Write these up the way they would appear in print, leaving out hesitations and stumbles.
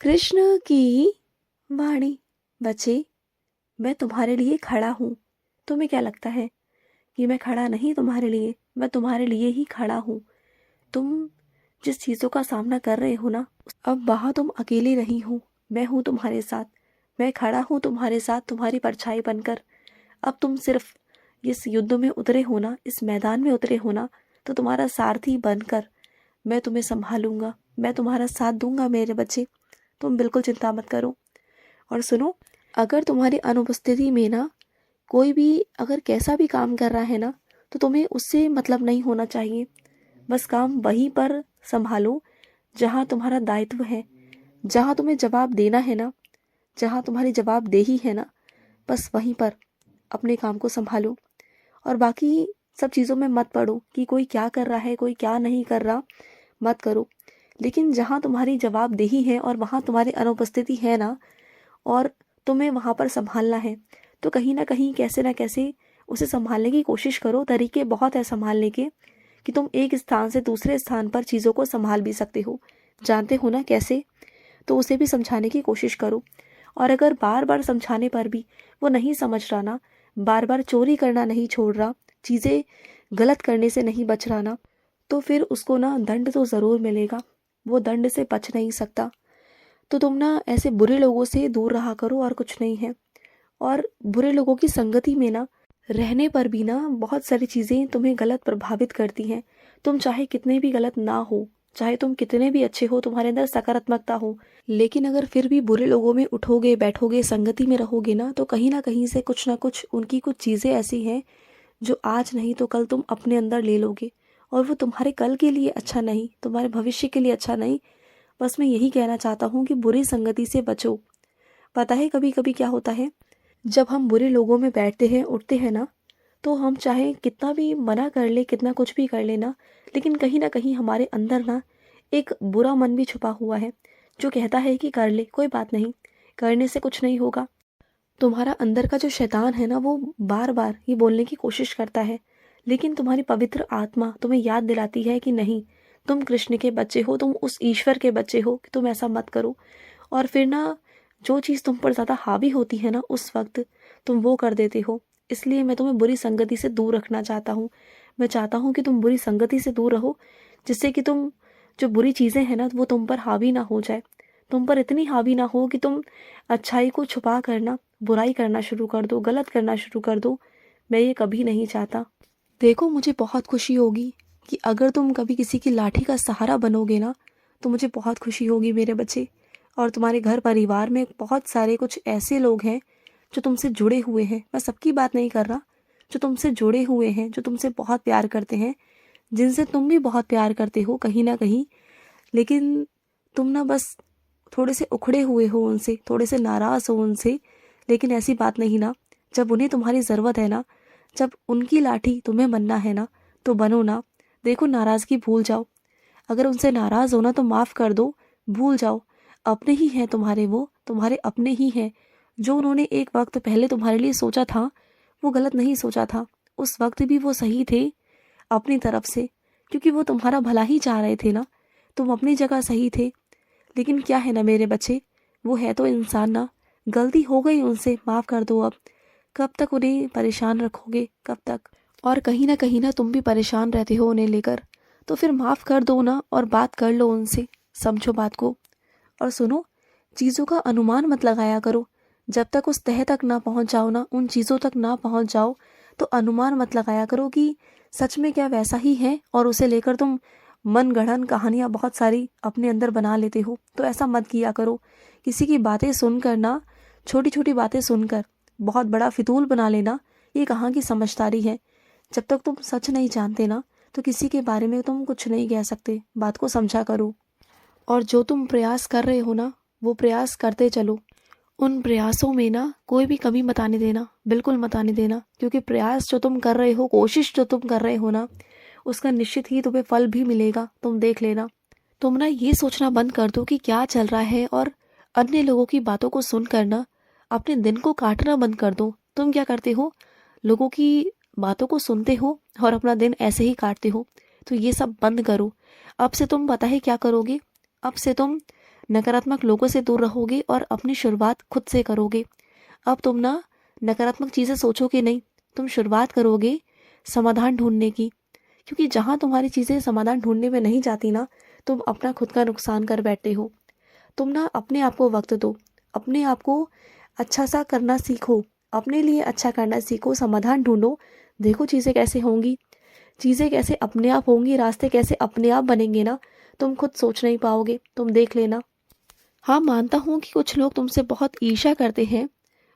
कृष्ण की वाणी। बच्चे, मैं तुम्हारे लिए खड़ा हूँ। तुम्हें क्या लगता है कि मैं खड़ा नहीं तुम्हारे लिए? मैं तुम्हारे लिए ही खड़ा हूँ। तुम जिस चीज़ों का सामना कर रहे हो ना, अब वहाँ तुम अकेले नहीं हो। मैं हूँ तुम्हारे साथ। मैं खड़ा हूँ तुम्हारे साथ, तुम्हारी परछाई बनकर। अब तुम सिर्फ इस युद्ध में उतरे हो ना, इस मैदान में उतरे हो ना, तो तुम्हारा सारथी बनकर मैं तुम्हें संभालूंगा। मैं तुम्हारा साथ दूंगा मेरे बच्चे। तुम बिल्कुल चिंता मत करो। और सुनो, अगर तुम्हारी अनुपस्थिति में ना कोई भी अगर कैसा भी काम कर रहा है ना, तो तुम्हें उससे मतलब नहीं होना चाहिए। बस काम वहीं पर संभालो जहाँ तुम्हारा दायित्व है, जहाँ तुम्हें जवाब देना है ना, जहाँ तुम्हारी जवाबदेही है ना, बस वहीं पर अपने काम को संभालो। और बाकी सब चीज़ों में मत पड़ो कि कोई क्या कर रहा है, कोई क्या नहीं कर रहा, मत करो। लेकिन जहाँ तुम्हारी जवाबदेही है और वहाँ तुम्हारी अनुपस्थिति है ना, और तुम्हें वहाँ पर संभालना है, तो कहीं ना कहीं कैसे ना कैसे उसे संभालने की कोशिश करो। तरीके बहुत है संभालने के कि तुम एक स्थान से दूसरे स्थान पर चीज़ों को संभाल भी सकते हो। जानते हो ना कैसे? तो उसे भी समझाने की कोशिश करो। और अगर बार बार समझाने पर भी वो नहीं समझ रहा ना, बार बार चोरी करना नहीं छोड़ रहा, चीज़ें गलत करने से नहीं बच रहा ना, तो फिर उसको ना दंड तो ज़रूर मिलेगा। वो दंड से बच नहीं सकता। तो तुम ना ऐसे बुरे लोगों से दूर रहा करो, और कुछ नहीं है। और बुरे लोगों की संगति में ना रहने पर भी ना बहुत सारी चीज़ें तुम्हें गलत प्रभावित करती हैं। तुम चाहे कितने भी गलत ना हो, चाहे तुम कितने भी अच्छे हो, तुम्हारे अंदर सकारात्मकता हो, लेकिन अगर फिर भी बुरे लोगों में उठोगे, बैठोगे, संगति में रहोगे ना कहीं से कुछ ना कुछ उनकी कुछ चीज़ें ऐसी हैं जो आज नहीं तो कल तुम अपने अंदर ले लोगे। और वो तुम्हारे कल के लिए अच्छा नहीं, तुम्हारे भविष्य के लिए अच्छा नहीं। बस मैं यही कहना चाहता हूँ कि बुरी संगति से बचो। पता है कभी कभी क्या होता है, जब हम बुरे लोगों में बैठते हैं, उठते हैं ना, तो हम चाहे कितना भी मना कर ले, कितना कुछ भी कर ले ना, लेकिन कहीं ना कहीं हमारे अंदर ना एक बुरा मन भी छुपा हुआ है जो कहता है कि कर ले, कोई बात नहीं, करने से कुछ नहीं होगा। तुम्हारा अंदर का जो शैतान है ना, वो बार बार ये बोलने की कोशिश करता है, लेकिन तुम्हारी पवित्र आत्मा तुम्हें याद दिलाती है कि नहीं, तुम कृष्ण के बच्चे हो, तुम उस ईश्वर के बच्चे हो कि तुम ऐसा मत करो। और फिर ना जो चीज़ तुम पर ज़्यादा हावी होती है ना, उस वक्त तुम वो कर देते हो। इसलिए मैं तुम्हें बुरी संगति से दूर रखना चाहता हूँ। मैं चाहता हूँ कि तुम बुरी संगति से दूर रहो, जिससे कि तुम जो बुरी चीज़ें हैं ना, वो तुम पर हावी ना हो जाए। तुम पर इतनी हावी ना हो कि तुम अच्छाई को छुपा करना बुराई करना शुरू कर दो, गलत करना शुरू कर दो। मैं ये कभी नहीं चाहता। देखो, मुझे बहुत खुशी होगी कि अगर तुम कभी किसी की लाठी का सहारा बनोगे ना, तो मुझे बहुत खुशी होगी मेरे बच्चे। और तुम्हारे घर परिवार में बहुत सारे कुछ ऐसे लोग हैं जो तुमसे जुड़े हुए हैं। मैं सबकी बात नहीं कर रहा, जो तुमसे जुड़े हुए हैं, जो तुमसे बहुत प्यार करते हैं, जिनसे तुम भी बहुत प्यार करते हो कहीं ना कहीं। लेकिन तुम ना बस थोड़े से उखड़े हुए हो उनसे, थोड़े से नाराज़ हो उनसे। लेकिन ऐसी बात नहीं ना, जब उन्हें तुम्हारी ज़रूरत है ना, जब उनकी लाठी तुम्हें बनना है ना, तो बनो ना। देखो, नाराज़गी भूल जाओ। अगर उनसे नाराज़ हो ना तो माफ़ कर दो, भूल जाओ। अपने ही हैं तुम्हारे, वो तुम्हारे अपने ही हैं। जो उन्होंने एक वक्त पहले तुम्हारे लिए सोचा था, वो गलत नहीं सोचा था। उस वक्त भी वो सही थे अपनी तरफ से, क्योंकि वो तुम्हारा भला ही चाह रहे थे ना। तुम अपनी जगह सही थे। लेकिन क्या है ना मेरे बच्चे, वो है तो इंसान ना। गलती हो गई उनसे, माफ़ कर दो अब। कब तक उन्हें परेशान रखोगे, कब तक? और कहीं ना तुम भी परेशान रहते हो उन्हें लेकर। तो फिर माफ़ कर दो ना और बात कर लो उनसे, समझो बात को। और सुनो, चीज़ों का अनुमान मत लगाया करो। जब तक उस तह तक ना पहुंच जाओ ना, उन चीज़ों तक ना पहुंच जाओ, तो अनुमान मत लगाया करो कि सच में क्या वैसा ही है, और उसे लेकर तुम मन गढ़ंत कहानियाँ बहुत सारी अपने अंदर बना लेते हो। तो ऐसा मत किया करो। किसी की बातें सुनकर ना, छोटी छोटी बातें सुनकर बहुत बड़ा फितूल बना लेना, ये कहाँ की समझदारी है? जब तक तुम सच नहीं जानते ना, तो किसी के बारे में तुम कुछ नहीं कह सकते। बात को समझा करो। और जो तुम प्रयास कर रहे हो ना, वो प्रयास करते चलो। उन प्रयासों में ना कोई भी कमी मत आने देना, बिल्कुल मत आने देना। क्योंकि प्रयास जो तुम कर रहे हो, कोशिश जो तुम कर रहे हो ना, उसका निश्चित ही तुम्हें फल भी मिलेगा। तुम देख लेना। तुम ना ये सोचना बंद कर दो कि क्या चल रहा है, और अन्य लोगों की बातों को सुनकर ना अपने दिन को काटना बंद कर दो। तुम क्या करते हो? लोगों की बातों को सुनते हो और अपना दिन ऐसे ही काटते हो। तो ये सब बंद करो। अब से तुम पता है क्या करोगे? अब से तुम नकारात्मक लोगों से दूर रहोगे और अपनी शुरुआत खुद से करोगे। अब तुम ना नकारात्मक चीज़ें सोचोगे नहीं, तुम शुरुआत करोगे समाधान ढूंढने की, क्योंकि जहाँ तुम्हारी चीज़ें समाधान ढूंढने में नहीं जाती ना, तुम अपना खुद का नुकसान कर बैठे हो। तुम ना अपने आप को वक्त दो, अपने आप को अच्छा सा करना सीखो, अपने लिए अच्छा करना सीखो, समाधान ढूंढो, देखो चीज़ें कैसे होंगी, चीज़ें कैसे अपने आप होंगी, रास्ते कैसे अपने आप बनेंगे ना, तुम खुद सोच नहीं पाओगे, तुम देख लेना। हाँ, मानता हूँ कि कुछ लोग तुमसे बहुत ईर्ष्या करते हैं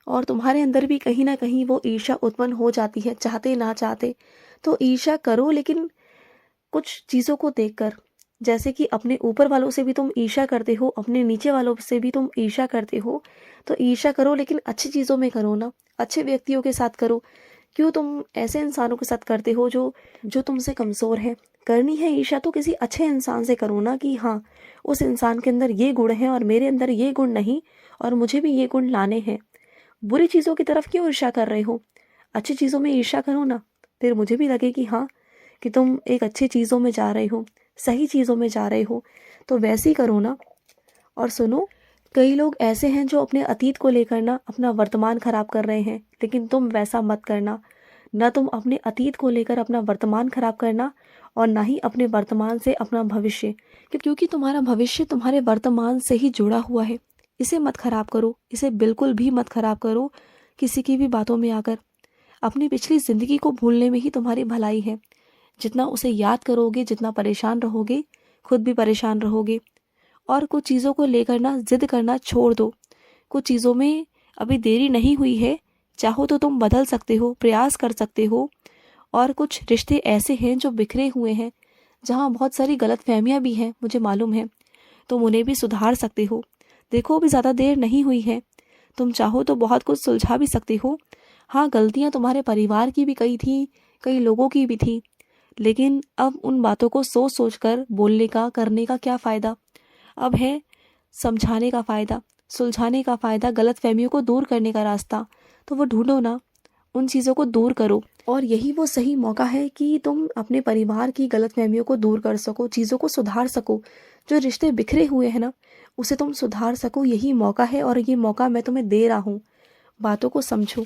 और तुम्हारे अंदर भी कहीं ना कहीं वो ईर्ष्या उत्पन्न हो जाती है, चाहते ना चाहते। तो ईर्ष्या करो, लेकिन कुछ चीज़ों को देखकर, जैसे कि अपने ऊपर वालों से भी तुम ईर्ष्या करते हो, अपने नीचे वालों से भी तुम ईर्ष्या करते हो, तो ईर्ष्या करो लेकिन अच्छी चीज़ों में करो ना, अच्छे व्यक्तियों के साथ करो। क्यों तुम ऐसे इंसानों के साथ करते हो जो जो तुमसे कमज़ोर है? करनी है ईर्ष्या तो किसी अच्छे इंसान से करो ना, कि हाँ उस इंसान के अंदर ये गुण हैं और मेरे अंदर ये गुण नहीं, और मुझे भी ये गुण लाने हैं। बुरी चीज़ों की तरफ क्यों ईर्ष्या कर रहे हो? अच्छी चीज़ों में ईर्ष्या करो ना, फिर मुझे भी लगे कि हाँ, कि तुम एक अच्छी चीज़ों में जा रहे हो, सही चीज़ों में जा रहे हो, तो वैसे ही करो ना। और सुनो, कई लोग ऐसे हैं जो अपने अतीत को लेकर ना अपना वर्तमान खराब कर रहे हैं, लेकिन तुम वैसा मत करना। ना तुम अपने अतीत को लेकर अपना वर्तमान खराब करना, और ना ही अपने वर्तमान से अपना भविष्य, क्योंकि तुम्हारा भविष्य तुम्हारे वर्तमान से ही जुड़ा हुआ है। इसे मत खराब करो, इसे बिल्कुल भी मत खराब करो किसी की भी बातों में आकर। अपनी पिछली ज़िंदगी को भूलने में ही तुम्हारी भलाई है। जितना उसे याद करोगे, जितना परेशान रहोगे, खुद भी परेशान रहोगे। और कुछ चीज़ों को लेकर ना जिद करना छोड़ दो। कुछ चीज़ों में अभी देरी नहीं हुई है, चाहो तो तुम बदल सकते हो, प्रयास कर सकते हो। और कुछ रिश्ते ऐसे हैं जो बिखरे हुए हैं, जहाँ बहुत सारी गलतफहमियाँ भी हैं, मुझे मालूम है, तुम उन्हें भी सुधार सकते हो। देखो, अभी ज़्यादा देर नहीं हुई है, तुम चाहो तो बहुत कुछ सुलझा भी सकते हो। हाँ, गलतियाँ तुम्हारे परिवार की भी कई थी, कई लोगों की भी थी, लेकिन अब उन बातों को सोच सोच कर बोलने का, करने का क्या फ़ायदा? अब है समझाने का फ़ायदा, सुलझाने का फ़ायदा, गलतफहमियों को दूर करने का रास्ता। तो वो ढूंढो ना, उन चीज़ों को दूर करो। और यही वो सही मौका है कि तुम अपने परिवार की गलतफहमियों को दूर कर सको, चीज़ों को सुधार सको। जो रिश्ते बिखरे हुए हैं ना, उसे तुम सुधार सको, यही मौका है, और ये मौका मैं तुम्हें दे रहा हूँ। बातों को समझो।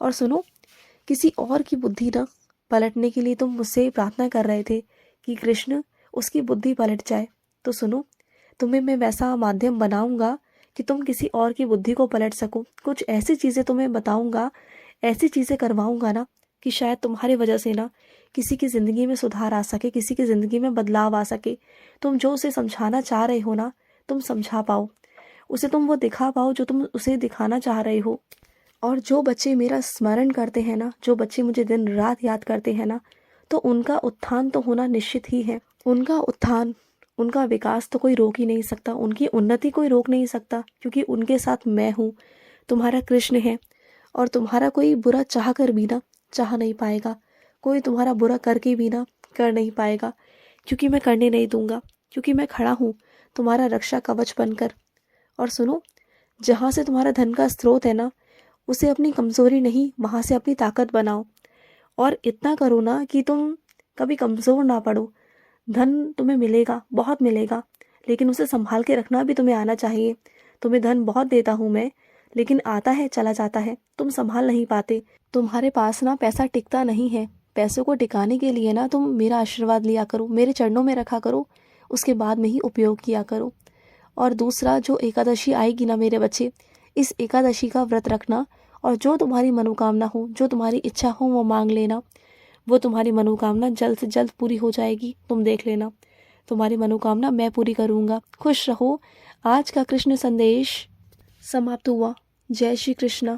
और सुनो, किसी और की बुद्धि ना पलटने के लिए तुम मुझसे प्रार्थना कर रहे थे कि कृष्ण उसकी बुद्धि पलट जाए। तो सुनो, तुम्हें मैं वैसा माध्यम बनाऊंगा कि तुम किसी और की बुद्धि को पलट सको। कुछ ऐसी चीज़ें तुम्हें बताऊंगा, ऐसी चीज़ें करवाऊंगा ना, कि शायद तुम्हारी वजह से ना किसी की ज़िंदगी में सुधार आ सके, किसी की ज़िंदगी में बदलाव आ सके। तुम जो उसे समझाना चाह रहे हो ना, तुम समझा पाओ उसे, तुम वो दिखा पाओ जो तुम उसे दिखाना चाह रहे हो। और जो बच्चे मेरा स्मरण करते हैं ना, जो बच्चे मुझे दिन रात याद करते हैं ना, तो उनका उत्थान तो होना निश्चित ही है। उनका उत्थान, उनका विकास तो कोई रोक ही नहीं सकता, उनकी उन्नति कोई रोक नहीं सकता, क्योंकि उनके साथ मैं हूँ, तुम्हारा कृष्ण है। और तुम्हारा कोई बुरा चाह कर भी ना चाह नहीं पाएगा, कोई तुम्हारा बुरा करके भी ना कर नहीं पाएगा, क्योंकि मैं करने नहीं दूंगा, क्योंकि मैं खड़ा हूँ तुम्हारा रक्षा कवच बनकर। और सुनो, जहाँ से तुम्हारा धन का स्रोत है ना, उसे अपनी कमज़ोरी नहीं, वहाँ से अपनी ताकत बनाओ। और इतना करो ना कि तुम कभी कमज़ोर ना पड़ो। धन तुम्हें मिलेगा, बहुत मिलेगा, लेकिन उसे संभाल के रखना भी तुम्हें आना चाहिए। तुम्हें धन बहुत देता हूँ मैं, लेकिन आता है चला जाता है, तुम संभाल नहीं पाते। तुम्हारे पास ना पैसा टिकता नहीं है। पैसों को टिकाने के लिए ना तुम मेरा आशीर्वाद लिया करो, मेरे चरणों में रखा करो, उसके बाद में ही उपयोग किया करो। और दूसरा, जो एकादशी आएगी ना मेरे बच्चे, इस एकादशी का व्रत रखना, और जो तुम्हारी मनोकामना हो, जो तुम्हारी इच्छा हो, वो मांग लेना। वो तुम्हारी मनोकामना जल्द से जल्द पूरी हो जाएगी, तुम देख लेना। तुम्हारी मनोकामना मैं पूरी करूँगा। खुश रहो। आज का कृष्ण संदेश समाप्त हुआ। जय श्री कृष्ण।